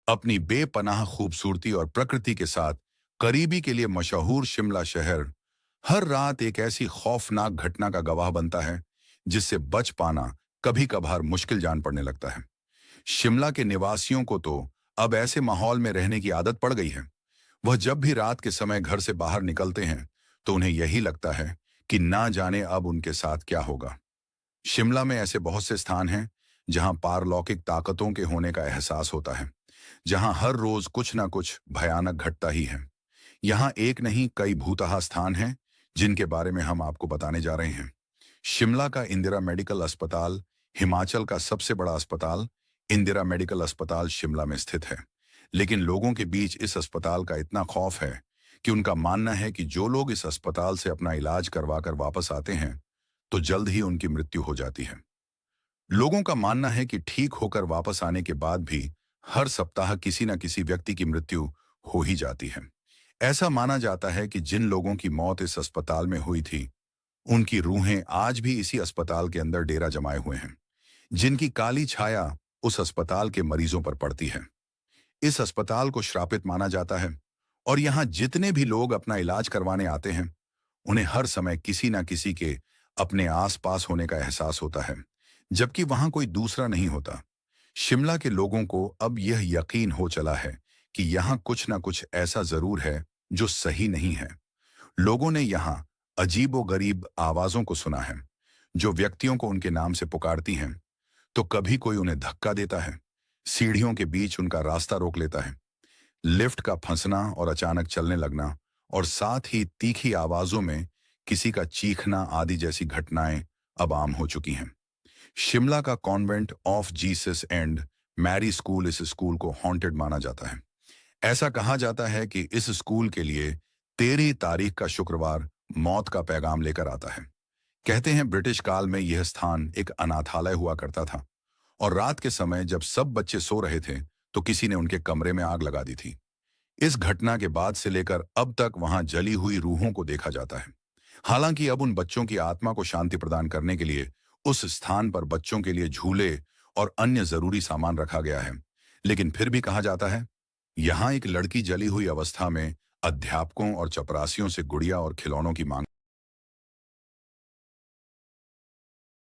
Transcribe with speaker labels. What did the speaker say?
Speaker 1: अपनी बेपनाह खूबसूरती और प्रकृति के साथ करीबी के लिए मशहूर शिमला शहर हर रात एक ऐसी खौफनाक घटना का गवाह बनता है जिससे बच पाना कभी कभार मुश्किल जान पड़ने लगता है। शिमला के निवासियों को तो अब ऐसे माहौल में रहने की आदत पड़ गई है। वह जब भी रात के समय घर से बाहर निकलते हैं तो उन्हें यही लगता है कि ना जाने अब उनके साथ क्या होगा। शिमला में ऐसे बहुत से स्थान हैं जहां पारलौकिक ताकतों के होने का एहसास होता है, जहां हर रोज कुछ ना कुछ भयानक घटता ही है। यहाँ एक नहीं कई भूतहा स्थान हैं जिनके बारे में हम आपको बताने जा रहे हैं। शिमला का इंदिरा मेडिकल अस्पताल, हिमाचल का सबसे बड़ा अस्पताल, इंदिरा मेडिकल अस्पताल शिमला में स्थित है। लेकिन लोगों के बीच इस अस्पताल का इतना खौफ है कि उनका मानना है कि जो लोग इस अस्पताल से अपना इलाज करवाकर वापस आते हैं तो जल्द ही उनकी मृत्यु हो जाती है। लोगों का मानना है कि ठीक होकर वापस आने के बाद भी हर सप्ताह किसी न किसी व्यक्ति की मृत्यु हो ही जाती है। ऐसा माना जाता है कि जिन लोगों की मौत इस अस्पताल में हुई थी उनकी रूहें आज भी इसी अस्पताल के अंदर डेरा जमाए हुए हैं, जिनकी काली छाया उस अस्पताल के मरीजों पर पड़ती है। इस अस्पताल को श्रापित माना जाता है और यहाँ जितने भी लोग अपना इलाज करवाने आते हैं उन्हें हर समय किसी न किसी के अपने आसपास होने का एहसास होता है, जबकि वहां कोई दूसरा नहीं होता। शिमला के लोगों को अब यह यकीन हो चला है कि यहाँ कुछ ना कुछ ऐसा जरूर है जो सही नहीं है। लोगों ने यहाँ अजीबोगरीब आवाजों को सुना है जो व्यक्तियों को उनके नाम से पुकारती हैं। तो कभी कोई उन्हें धक्का देता है, सीढ़ियों के बीच उनका रास्ता रोक लेता है, लिफ्ट का फंसना और अचानक चलने लगना, और साथ ही तीखी आवाजों में किसी का चीखना आदि जैसी घटनाएं अब आम हो चुकी हैं। शिमला का convent of Jesus and Mary school इस स्कूल को हॉन्टेड माना जाता है। ऐसा कहा जाता है कि इस स्कूल के लिए 13 तारीख का शुक्रवार मौत का पैगाम लेकर आता है। कहते हैं ब्रिटिश काल में यह स्थान एक अनाथालय हुआ करता था और रात के समय जब सब बच्चे सो रहे थे तो किसी ने उनके कमरे में आग लगा दी थी। इस घटना के बाद से लेकर अब तक वहां जली हुई रूहों को देखा जाता है। हालांकि अब उन बच्चों की आत्मा को शांति प्रदान करने के लिए उस स्थान पर बच्चों के लिए झूले और अन्य जरूरी सामान रखा गया है, लेकिन फिर भी कहा जाता है यहाँ एक लड़की जली हुई अवस्था में अध्यापकों और चपरासियों से गुड़िया और खिलौनों की मांग